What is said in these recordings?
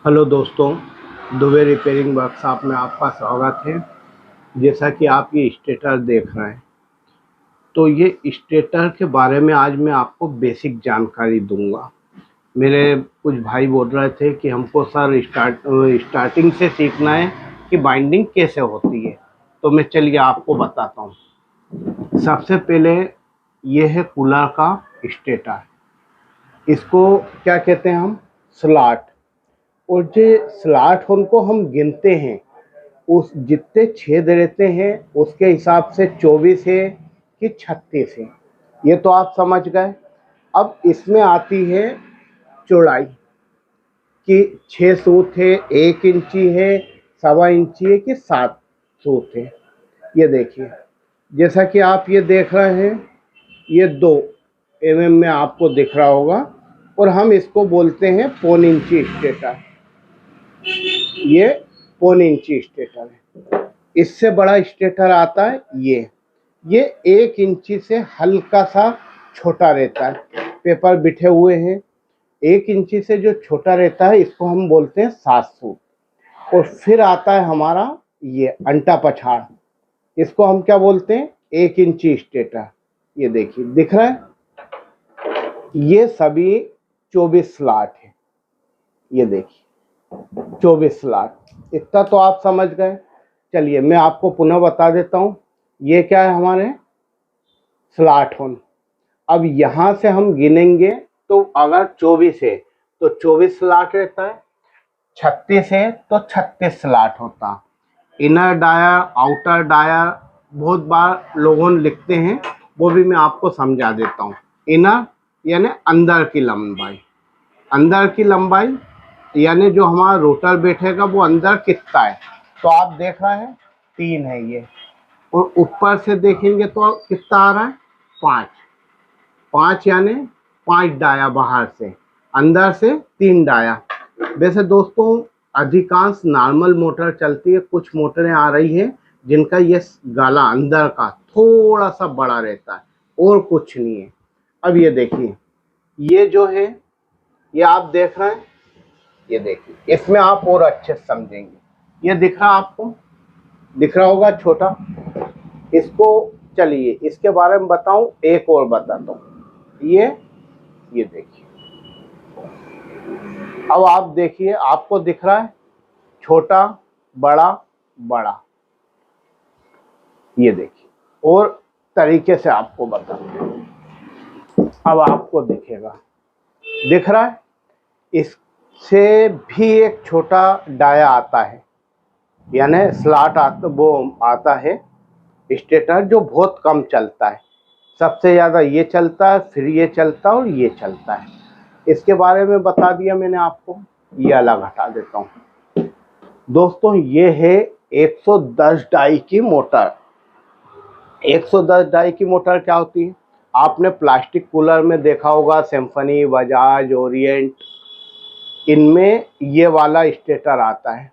Hello दोस्तों, Dubey repairing workshop में आपका स्वागत है। जैसा कि आप ये स्टेटर देख रहे हैं, तो ये स्टेटर के बारे में आज मैं आपको बेसिक जानकारी दूंगा। मेरे कुछ भाई बोल रहे थे कि हमको सर स्टार्टिंग से सीखना है कि बाइंडिंग कैसे होती है, तो मैं चलिए आपको बताता हूँ। सबसे पहले ये है कूलर का स्टेटर। इसको क्या कहते हैं हम? स्लॉट। और जो स्लॉट उनको हम गिनते हैं, उस जितने छेद रहते हैं उसके हिसाब से 24 है कि 36 है, ये तो आप समझ गए। अब इसमें आती है चौड़ाई कि 6 सूत है, 1 इंची है, 1.25 इंची है कि 7 सूत है। ये देखिए, जैसा कि आप ये देख रहे हैं, ये 2 mm में आपको दिख रहा होगा, और हम इसको बोलते हैं पौन इंची स्टेटर। ये पौन इंची स्टेटर है। इससे बड़ा स्टेटर आता है ये 1 इंची से हल्का सा छोटा रहता है। पेपर बिठे हुए हैं, 1 इंची से जो छोटा रहता है इसको हम बोलते हैं 7 सूत। और फिर आता है हमारा ये अंटा पछाड़, इसको हम क्या बोलते हैं? 1 इंची स्टेटर। ये देखिए, दिख रहा है, ये सभी 24 स्लॉट है। ये देखिए 24 स्लॉट। इतना तो आप समझ गए। चलिए मैं आपको पुनः बता देता हूँ। ये क्या है? हमारे स्लॉट होन। अब यहाँ से हम गिनेंगे, तो अगर 24 है तो 24 स्लॉट रहता है, 36 है तो 36 स्लॉट होता। इनर डायर, आउटर डायर बहुत बार लोगों लिखते हैं, वो भी मैं आपको समझा देता हूँ। इनर यानी अंदर की लंबाई, अंदर की लंबाई यानी जो हमारा रोटर बैठेगा वो अंदर कितना है, तो आप देख रहे हैं 3 है ये। और ऊपर से देखेंगे तो कितना आ रहा है? 5। 5 यानी 5 डाया बाहर से, अंदर से 3 डाया। वैसे दोस्तों अधिकांश नॉर्मल मोटर चलती है, कुछ मोटरें आ रही हैं जिनका ये गाला अंदर का थोड़ा सा बड़ा रहता है, और कुछ नहीं है। अब ये देखिए, ये जो है ये आप देख रहे हैं, ये देखिए, इसमें आप और अच्छे से समझेंगे। ये दिख रहा आपको? दिख रहा होगा छोटा। इसको चलिए इसके बारे में बताऊं, एक और बताता हूँ। ये देखिए, अब आप देखिए, आपको दिख रहा है छोटा, बड़ा, बड़ा। ये देखिए, और तरीके से आपको बताते हैं। अब आपको दिखेगा, दिख रहा है, इससे भी एक छोटा डाया आता है, यानी स्लॉट आता, वो आता है स्टेटर, जो बहुत कम चलता है। सबसे ज़्यादा ये चलता है, फिर ये चलता है, और ये चलता है। इसके बारे में बता दिया मैंने आपको। ये अलग हटा देता हूँ। दोस्तों ये है 110 डाई की मोटर। 110 डाई की मोटर क्या होती है? आपने प्लास्टिक कूलर में देखा होगा, सिम्फनी, बजाज, ओरिएंट, इनमें ये वाला स्टेटर आता है।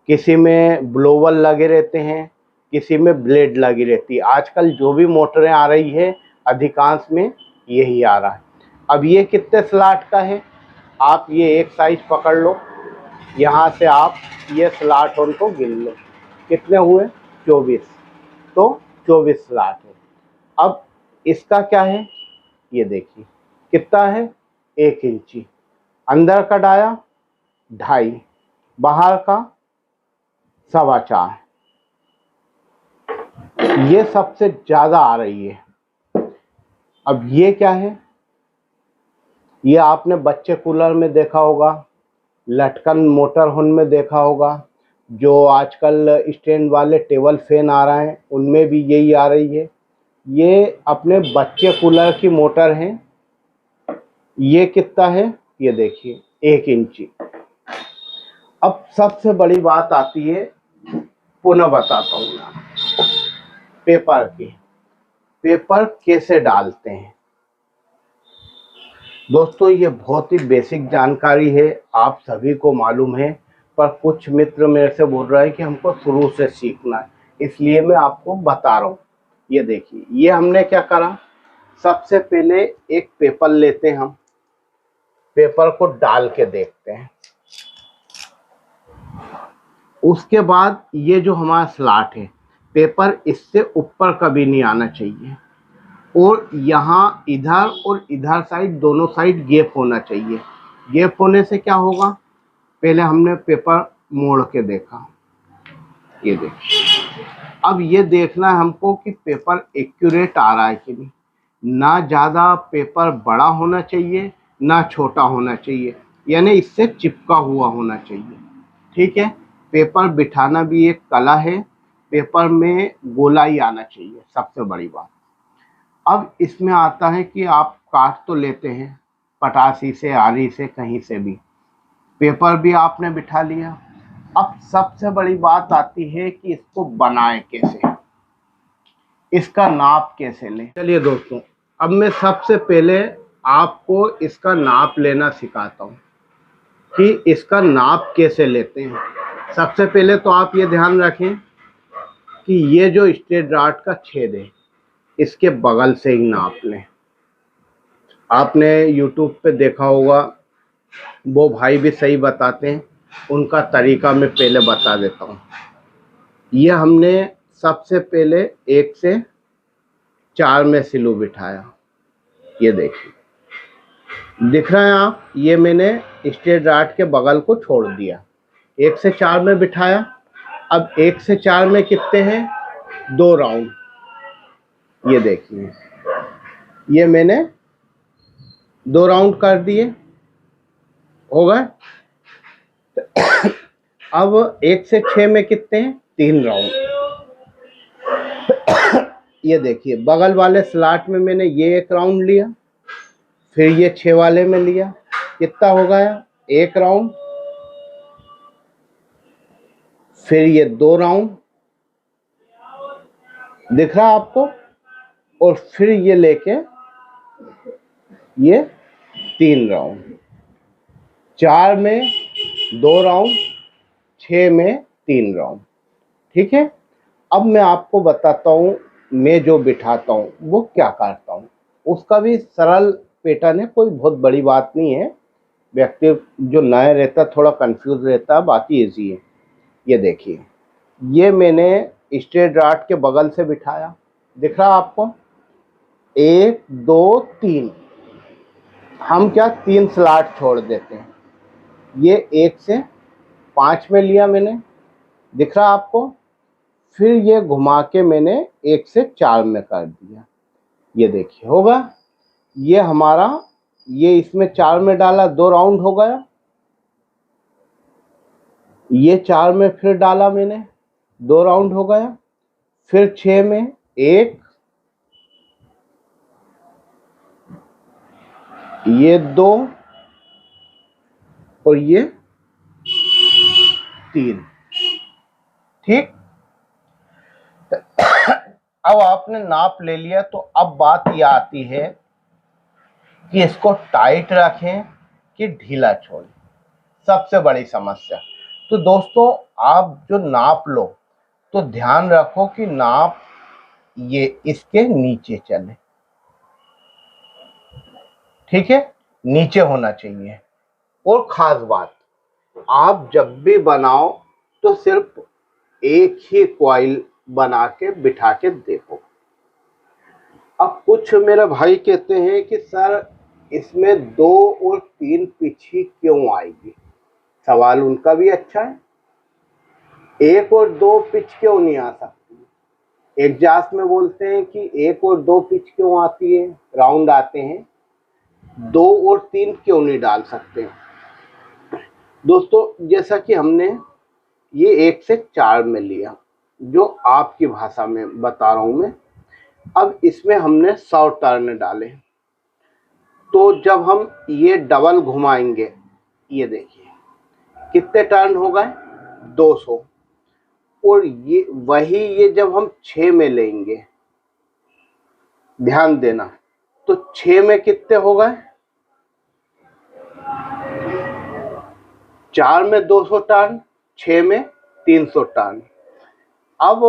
किसी में ब्लोवर लगे रहते हैं, किसी में ब्लेड लगी रहती है। आजकल जो भी मोटरें आ रही है अधिकांश में यही आ रहा है। अब ये कितने स्लॉट का है? आप ये एक साइज पकड़ लो, यहाँ से आप ये स्लॉट उनको गिन लो, कितने हुए? 24। तो 24 स्लॉट है। अब इसका क्या है? ये देखिए कितना है? 1 इंची। अंदर का डाया 2.5, बाहर का 4.25। ये सबसे ज़्यादा आ रही है। अब ये क्या है? ये आपने बच्चे कूलर में देखा होगा, लटकन मोटर होन में देखा होगा, जो आजकल स्टैंड वाले टेबल फैन आ रहे हैं उनमें भी यही आ रही है। ये अपने बच्चे कूलर की मोटर है। ये कितना है? ये देखिए 1 इंची। अब सबसे बड़ी बात आती है, पुनः बताता हूँ मैं, पेपर की। पेपर कैसे डालते हैं? दोस्तों ये बहुत ही बेसिक जानकारी है, आप सभी को मालूम है, पर कुछ मित्र मेरे से बोल रहे हैं कि हमको शुरू से सीखना है, इसलिए मैं आपको बता रहा हूँ। ये देखिए, ये हमने क्या करा, सबसे पहले एक पेपर लेते हैं हम, पेपर को डाल के देखते हैं। उसके बाद ये जो हमारा स्लॉट है, पेपर इससे ऊपर कभी नहीं आना चाहिए, और यहाँ इधर और इधर साइड दोनों साइड गैप होना चाहिए। गैप होने से क्या होगा, पहले हमने पेपर मोड़ के देखा, ये देखिए। अब ये देखना है हमको कि पेपर एक्यूरेट आ रहा है कि नहीं। ना ज़्यादा पेपर बड़ा होना चाहिए, ना छोटा होना चाहिए, यानी इससे चिपका हुआ होना चाहिए। ठीक है, पेपर बिठाना भी एक कला है, पेपर में गोलाई आना चाहिए, सबसे बड़ी बात। अब इसमें आता है कि आप काट तो लेते हैं पटासी से, आरी से, कहीं से भी, पेपर भी आपने बिठा लिया। अब सबसे बड़ी बात आती है कि इसको बनाए कैसे, इसका नाप कैसे लें। चलिए दोस्तों, अब मैं सबसे पहले आपको इसका नाप लेना सिखाता हूँ कि इसका नाप कैसे लेते हैं। सबसे पहले तो आप ये ध्यान रखें कि ये जो स्ट्रेट रॉड का छेद है, इसके बगल से ही नाप लें। आपने YouTube पे देखा होगा, वो भाई भी सही बताते हैं, उनका तरीका मैं पहले बता देता हूँ। ये हमने सबसे पहले 1 से 4 में सिलू बिठाया, ये देखिए, दिख रहा है आप, ये मैंने स्ट्रेट रॉड के बगल को छोड़ दिया, 1 से 4 में बिठाया। अब 1 से 4 में कितने हैं, 2 राउंड, ये देखिए, ये मैंने 2 राउंड कर दिए, हो गए। अब 1 से 6 में कितने हैं, 3 राउंड। ये देखिए, बगल वाले स्लॉट में मैंने ये 1 राउंड लिया, फिर ये 6 वाले में लिया, कितना हो गया, 1 राउंड, फिर ये 2 राउंड, दिख रहा आपको, और फिर ये लेके ये 3 राउंड, 4 में 2 राउंड, 6 में 3 राउंड। ठीक है, अब मैं आपको बताता हूँ मैं जो बिठाता हूँ वो क्या करता हूँ। उसका भी सरल पैटर्न है, कोई बहुत बड़ी बात नहीं है, व्यक्ति जो नया रहता थोड़ा कंफ्यूज रहता है, बाकी इजी है। ये देखिए, ये मैंने स्ट्रेट रॉड के बगल से बिठाया, दिख रहा आपको, 1 2 3, हम क्या 3 स्लॉट छोड़ देते हैं। ये 1 से 5 में लिया मैंने, दिख रहा आपको, फिर ये घुमा के मैंने 1 से 4 में कर दिया, ये देखिए, होगा ये हमारा, ये इसमें 4 में डाला, 2 राउंड हो गया, ये 4 में फिर डाला मैंने, 2 राउंड हो गया, फिर 6 में 1, ये 2, और ये 3। ठीक, अब आपने नाप ले लिया, तो अब बात यह आती है कि इसको टाइट रखें कि ढीला छोड़ें, सबसे बड़ी समस्या। तो दोस्तों, आप जो नाप लो तो ध्यान रखो कि नाप ये इसके नीचे चले, ठीक है, नीचे होना चाहिए। और खास बात, आप जब भी बनाओ तो सिर्फ एक ही कॉइल बना के बिठा के देखो। अब कुछ मेरे भाई कहते हैं कि सर इसमें 2 और 3 पिच ही क्यों आएगी, सवाल उनका भी अच्छा है। 1 और 2 पिच क्यों नहीं आ सकती, एग्जास्ट में बोलते हैं कि 1 और 2 पिच क्यों आती है, राउंड आते हैं, 2 और 3 क्यों नहीं डाल सकते। दोस्तों, जैसा कि हमने ये 1 से 4 में लिया, जो आपकी भाषा में बता रहा हूं मैं, अब इसमें हमने 100 टर्न डाले, तो जब हम ये डबल घुमाएंगे, ये देखिए कितने टर्न हो गए, 200, और ये वही ये जब हम 6 में लेंगे, ध्यान देना, तो 6 में कितने हो गए, 4 में 200 टर्न, 6 में 300 टर्न। अब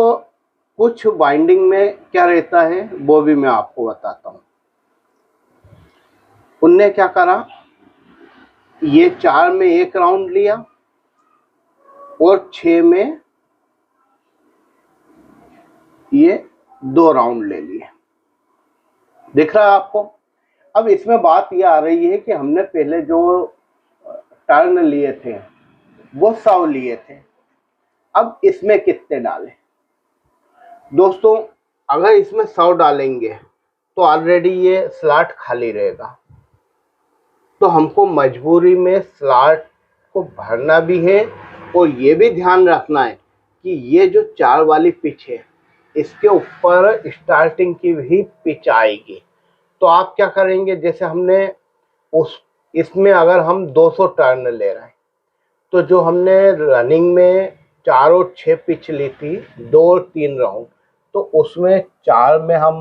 कुछ बाइंडिंग में क्या रहता है वो भी मैं आपको बताता हूं। उनने क्या करा, ये 4 में 1 राउंड लिया, और 6 में ये 2 राउंड ले लिए। दिख रहा है आपको? अब इसमें बात ये आ रही है कि हमने पहले जो टर्न लिए थे वो 100 लिए थे, अब इसमें कितने डालें? दोस्तों, अगर इसमें 100 डालेंगे तो ऑलरेडी ये स्लॉट खाली रहेगा, तो हमको मजबूरी में स्लॉट को भरना भी है। और ये भी ध्यान रखना है कि ये जो 4 वाली पिच है इसके ऊपर स्टार्टिंग की भी पिच आएगी। तो आप क्या करेंगे, जैसे हमने उस इसमें अगर हम 200 टर्न ले रहे हैं, तो जो हमने रनिंग में 4 और 6 पिच ली थी 2 और 3 राउंड, तो उसमें 4 में हम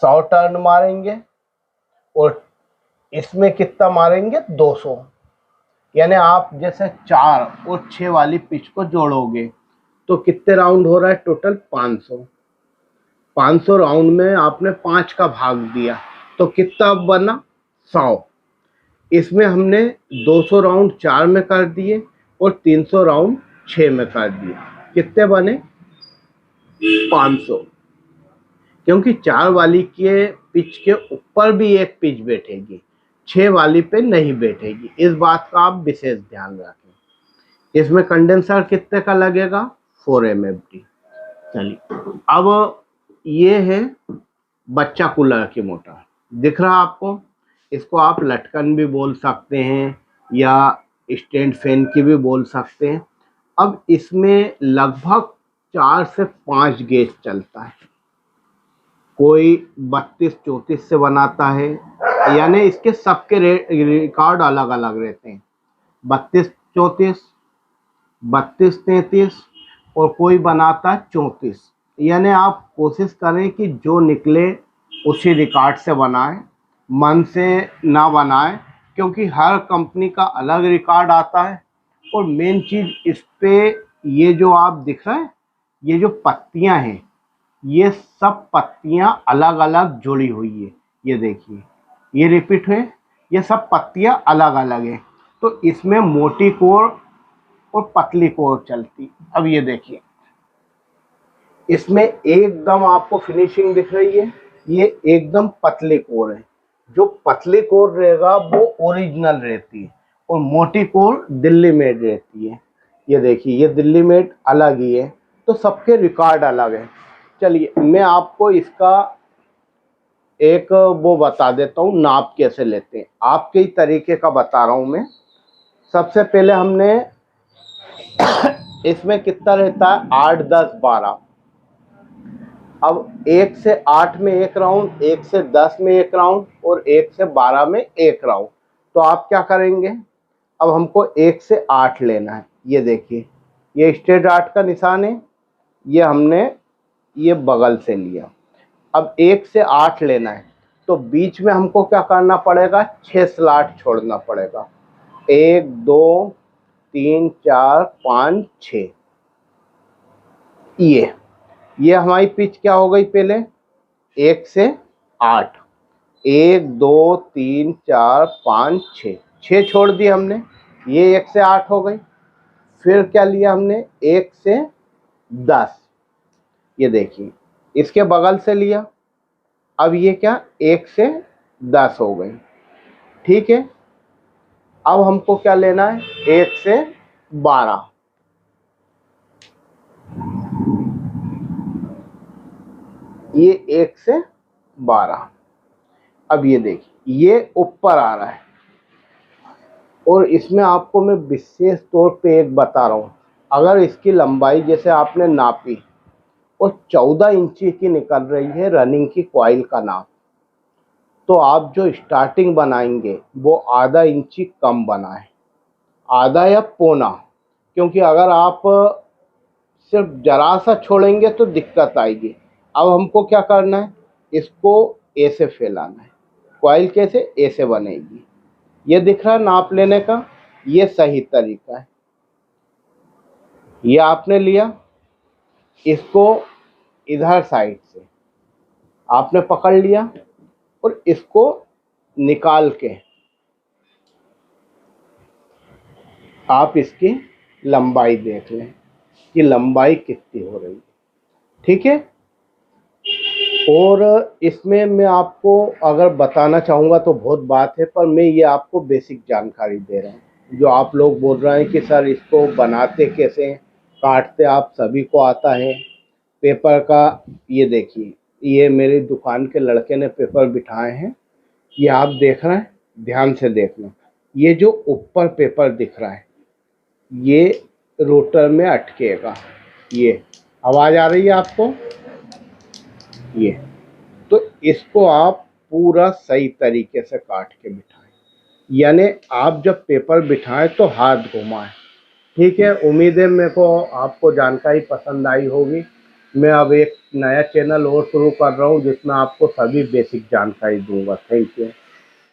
100 टर्न मारेंगे और इसमें कितना मारेंगे 200। यानी आप जैसे 4 और 6 वाली पिच को जोड़ोगे तो कितने राउंड हो रहा है टोटल? 500। 500 राउंड में आपने 5 का भाग दिया तो कितना बना? 100। इसमें हमने 200 राउंड 4 में कर दिए और 300 राउंड 6 में कर दिए। कितने बने? 500। क्योंकि 4 वाली के पिच के ऊपर भी एक पिच बैठेगी, 6 वाली पे नहीं बैठेगी। इस बात का आप विशेष ध्यान रखें। इसमें कंडेंसर कितने का लगेगा? 4 MFD। चलिए, अब ये है बच्चा कूलर की मोटर। दिख रहा आपको? इसको आप लटकन भी बोल सकते हैं या स्टैंड फैन की भी बोल सकते हैं। अब इसमें लगभग 4 से 5 गेज चलता है। कोई 32-34 से बनाता है, यानी इसके सबके रिकॉर्ड अलग अलग रहते हैं। 32-34, 32-33 और कोई बनाता है 34। यानी आप कोशिश करें कि जो निकले उसी रिकॉर्ड से बनाएं, मन से ना बनाएं, क्योंकि हर कंपनी का अलग रिकॉर्ड आता है। और मेन चीज़ इस पे ये जो आप दिख रहे हैं, ये जो पत्तियां हैं, ये सब पत्तियां अलग अलग जुड़ी हुई है। ये देखिए, ये रिपीट हुए, ये सब पत्तियां अलग अलग है। तो इसमें मोटी कोर और पतली कोर चलती। अब ये देखिए, इसमें एकदम आपको फिनिशिंग दिख रही है, ये एकदम पतली कोर है। जो पतली कोर रहेगा वो ओरिजिनल रहती है और मोटी कोर दिल्ली मेड रहती है। ये देखिए, ये दिल्ली मेड अलग ही है, तो सबके रिकॉर्ड अलग है। चलिए, मैं आपको इसका एक वो बता देता हूँ, नाप कैसे लेते हैं। आपके ही तरीके का बता रहा हूँ मैं। सबसे पहले हमने इसमें कितना रहता है? 8, 10, 12। अब 1 से 8 में 1 राउंड, 1 से 10 में 1 राउंड और 1 से 12 में 1 राउंड। तो आप क्या करेंगे? अब हमको 1 से 8 लेना है। ये देखिए, ये स्ट्रेट 8 का निशान है, ये हमने ये बगल से लिया। अब 1 से 8 लेना है, तो बीच में हमको क्या करना पड़ेगा? 6 स्लॉट छोड़ना पड़ेगा। 1, 2, 3, 4, 5, 6। ये हमारी पिच क्या हो गई? पहले 1 से 8, 1, 2, 3, 4, 5, 6, 6 छोड़ दिए हमने, ये 1 से 8 हो गई। फिर क्या लिया हमने? 1 से 10। ये देखिए, इसके बगल से लिया। अब ये क्या? 1 से 10 हो गई। ठीक है, अब हमको क्या लेना है? 1 से 12। ये 1 से 12। अब ये देखिए, ये ऊपर आ रहा है। और इसमें आपको मैं विशेष तौर पे एक बता रहा हूँ, अगर इसकी लंबाई जैसे आपने नापी और 14 इंची की निकल रही है रनिंग की कॉइल का नाप, तो आप जो स्टार्टिंग बनाएंगे वो आधा इंची कम बनाएं, आधा या पौना। क्योंकि अगर आप सिर्फ जरा सा छोड़ेंगे तो दिक्कत आएगी। अब हमको क्या करना है? इसको ऐसे फैलाना है। कॉइल कैसे? ऐसे बनेगी। ये दिख रहा है नाप लेने का, ये सही तरीका है। ये आपने लिया, इसको इधर साइड से आपने पकड़ लिया और इसको निकाल के आप इसकी लंबाई देख लें कि लंबाई कितनी हो रही है। ठीक है, और इसमें मैं आपको अगर बताना चाहूँगा तो बहुत बात है, पर मैं ये आपको बेसिक जानकारी दे रहा हूँ। जो आप लोग बोल रहे हैं कि सर इसको बनाते कैसे हैं, काटते आप सभी को आता है पेपर का। ये देखिए, ये मेरी दुकान के लड़के ने पेपर बिठाए हैं, ये आप देख रहे हैं, ध्यान से देखना। ये जो ऊपर पेपर दिख रहा है ये रोटर में अटकेगा। ये आवाज़ आ रही है आपको, ये तो इसको आप पूरा सही तरीके से काट के बिठाएं, यानी आप जब पेपर बिठाएं तो हाथ घुमाएं। ठीक है, उम्मीद है मेरे को आपको जानकारी पसंद आई होगी। मैं अब एक नया चैनल और शुरू कर रहा हूँ जिसमें आपको सभी बेसिक जानकारी दूंगा। Thank you.